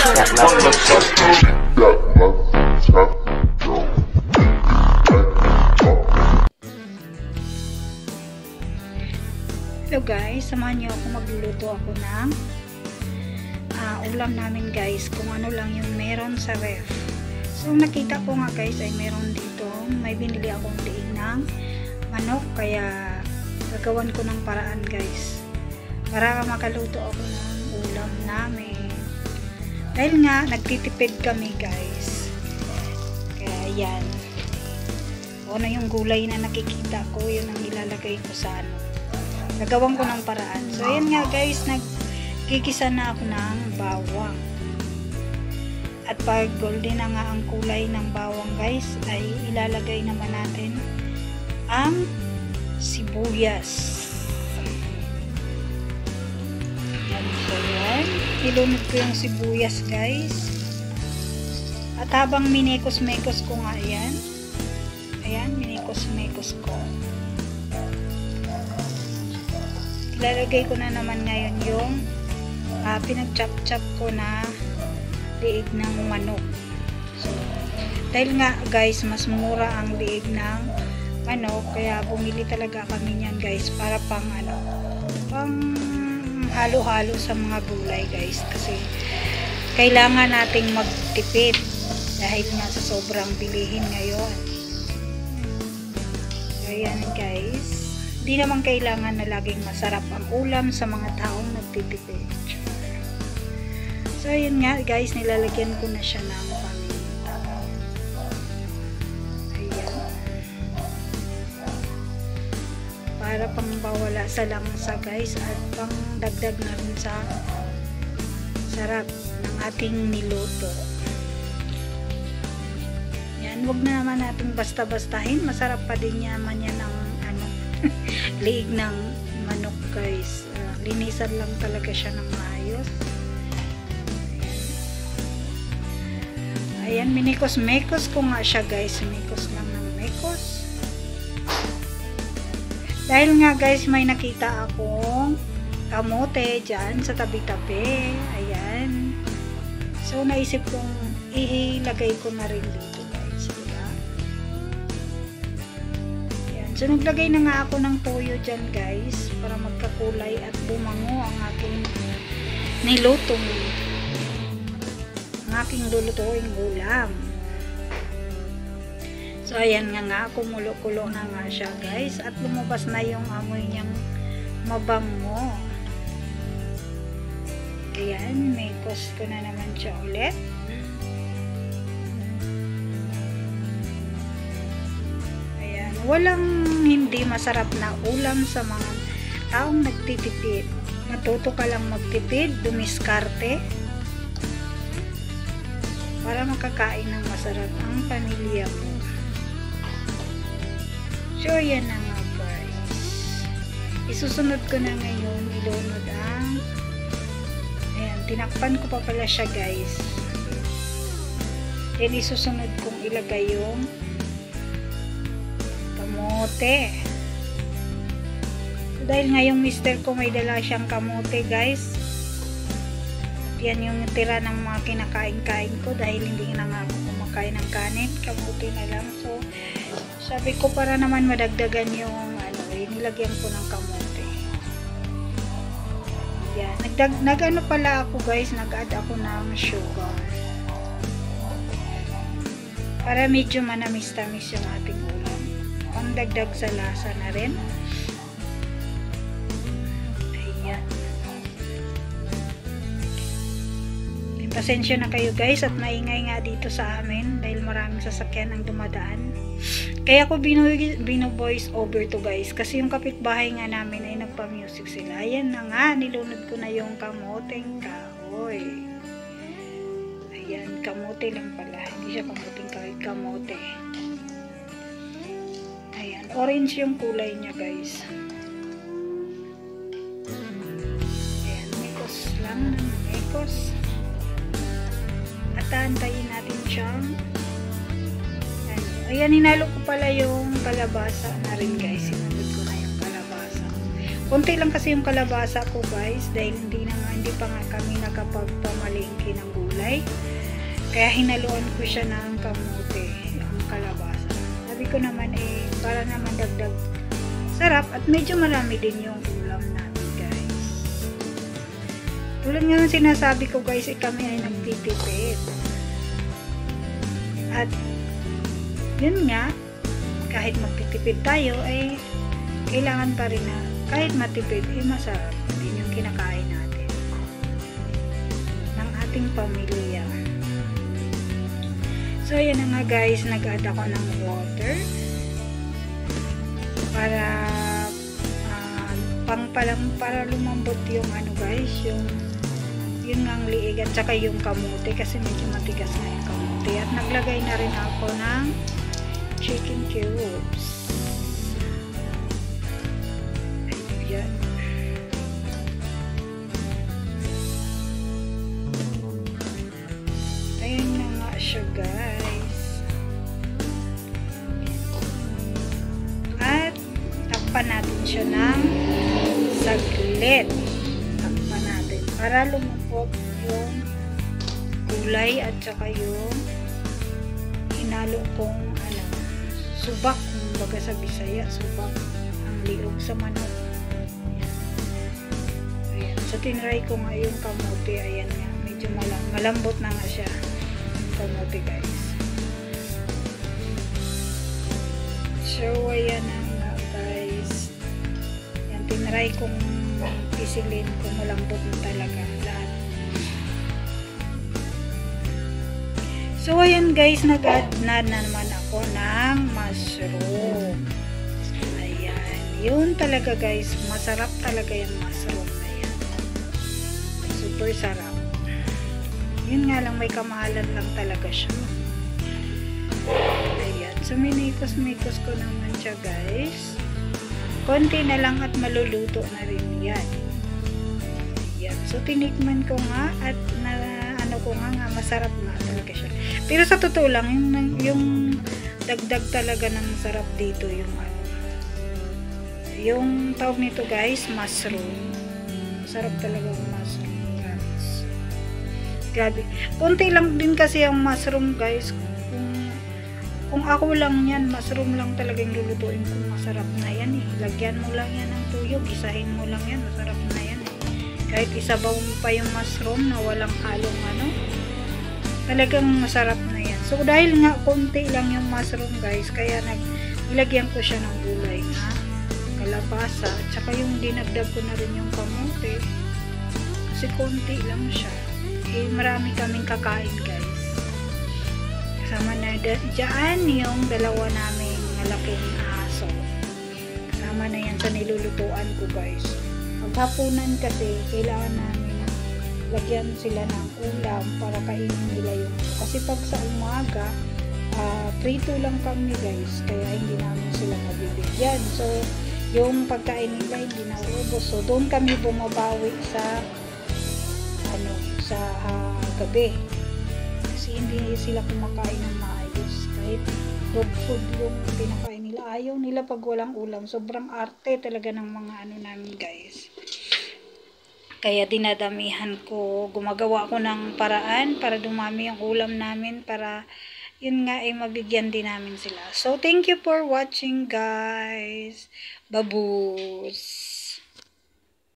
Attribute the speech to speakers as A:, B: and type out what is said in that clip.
A: Hello guys, samahan niyo ako, magluluto ako ng ulam namin guys, kung ano lang yung meron sa ref. So nakita ko nga guys ay meron dito, may binili akong liig ng manok, kaya gagawan ko ng paraan guys para makaluto ako ng ulam namin. Dahil nga nagtitipid kami guys, kaya yan, ano yung gulay na nakikita ko, yun ang ilalagay ko sa ano, nagawan ko ng paraan. So yan nga guys, nagkikisa na ako ng bawang. At pag golden na nga ang kulay ng bawang guys, ay ilalagay naman natin ang sibuyas. Yan, so yan, ilunod ko yung sibuyas guys. At habang minikos-mekos ko nga yan, ayan, minikos-mekos ko, ilalagay ko na naman ngayon yung pinag-chop-chop ko na liig ng manok. So, dahil nga guys, mas mura ang liig ng manok, kaya bumili talaga kami niyan guys, para pang ano, pang halo-halo sa mga gulay guys, kasi kailangan nating magtipid dahil nga sa sobrang bilihin ngayon. So, ayan guys, di naman kailangan na laging masarap ang ulam sa mga taong nagtitipid. So yun nga guys, nilalagyan ko na siya ng paminta. Ayan, para pang bawala sa langsa guys, at pang dagdag na rin sa sarap ng ating niluto. Yan, wag na naman natin basta-bastahin, masarap pa din naman yan ng ano, liig ng manok guys. Linisan lang talaga siya ng maayos. Ayan, minikos-mekos ko nga siya guys, mekos lang ng mekos. Dahil nga guys, may nakita akong kamote dyan sa tabi-tabi. Ayan, so naisip kong ilagay ko na rin dito guys, diba? So naglagay na nga ako ng toyo dyan guys, para magkakulay at bumango ang aking nilutong, ang aking lulutuing ulam. So ayan nga, kumulo-kulo na nga siya guys, at lumabas na yung amoy niyang mabango. Ayan, may cost ko na naman siya ulit. Walang hindi masarap na ulam sa mga taong nagtitipid. Matuto ka lang magtipid, dumiskarte, para makakain ng masarap ang pamilya mo. So yan na nga guys, isusunod ko na ngayon, ilunod ang, ayan, tinakpan ko pa pala siya guys. Then isusunod kong ilagay yung kamote. So, dahil nga yung mister ko may dala siyang kamote guys, at yan yung tira ng mga kinakain-kain ko, dahil hindi na nga ako kumakain ng kanin, kamote na lang. So sabi ko, para naman madagdagan yung ano, nilagyan ko ng kamote. Yan, nag-ano pala ako guys, nag-add ako ng sugar para medyo manamis-tamis yung ating ulam, pangdagdag sa lasa na rin. Ayan, pasensya na kayo guys, at maingay nga dito sa amin dahil maraming sasakyan ang dumadaan, kaya ako bino-voice over to guys, kasi yung kapitbahay nga namin ay nagpa-music sila. Ayan na nga, nilunod ko na yung kamoteng kahoy. Ayan, kamote lang pala, hindi siya kamoteng kahoy, kamote. Ayan, orange yung kulay niya guys. Ayan, mekos lang ng mekos, at taantayin natin siyang ano. Ayan, hinalo ko pala yung kalabasa na rin guys, sinunod ko na yung kalabasa. Konti lang kasi yung kalabasa ko guys, dahil hindi pa nga kami nakapagpamalingki ng gulay. gulay. Kaya hinaluan ko siya ng kamote, ang kalabasa. Sabi ko naman para naman dagdag sarap at medyo marami din yung ulam natin guys. Tulad nga ng sinasabi ko guys, kami ay nagtitipid. At yun nga, kahit magtitipid tayo ay kailangan pa rin na kahit matipid masarap din yung kinakain natin ng ating pamilya. So ayan na nga guys, nag-add ako ng water para para lumambot yung guys, yung yun nga ang liig at saka yung kamote kasi medyo matigas na yung kamote. At naglagay na rin ako ng chicken cubes. Ayan. Ayan na nga siya guys. At takpan natin siya ng saglit. Takpan natin para lumambot yung gulay at saka yung hinalo kong subak, kumbaga sa Bisaya, subak ang liog sa manok. Ayan. So tinry ko nga yung kamote, ayan nga, medyo malambot na nga siya yung kamote guys. So ayan na nga guys, yan, tinry kong pisilin kung malambot na talaga lahat. So ayan guys, nag-add na naman ako ng mushroom. Ayan, yun talaga guys, masarap talaga yung mushroom na yan. Super sarap. Yun nga lang, may kamahalan lang talaga siya. Ayan, so minikos-mikos ko naman siya guys. Konti na lang at maluluto na rin yan. Ayan, so tinikman ko nga at ko nga masarap nga talaga siya. Pero sa totoo lang, yung dagdag talaga ng sarap dito yung tawag nito guys, mushroom. Sarap talaga yung mushroom guys. Grabe. Konti lang din kasi ang mushroom guys. Kung ako lang yan, mushroom lang talaga yung lulutuin ko. Masarap na yan Lagyan mo lang yan ng tuyo, gisahin mo lang yan, masarap na yan Kahit isabaw mo pa yung mushroom na walang halong talagang masarap na yan. So dahil nga konti lang yung mushroom guys, kaya nilagyan ko siya ng gulay na kalabasa at saka yung dinagdag ko na rin yung kamote kasi konti lang siya. Marami kaming kakain guys. Kasama na dyan yung dalawa naming malaking aso. Kasama na yan sa nilulutuan ko guys. Paghapunan kasi kailangan namin lagyan sila ng ulam para kainin nila yung kasi pag sa umaga prito lang kami guys, kaya hindi namin sila mabibigyan. So yung pagkain nila hindi na ubos, so doon kami bumabawi sa gabi kasi hindi sila kumakain ng maayos. Kahit dog food yung pinakain nila, ayaw nila pag walang ulam. Sobrang arte talaga ng mga namin guys. Kaya dinadamihan ko, gumagawa ko ng paraan para dumami yung ulam namin para yun nga mabigyan din namin sila. So thank you for watching guys. Babush!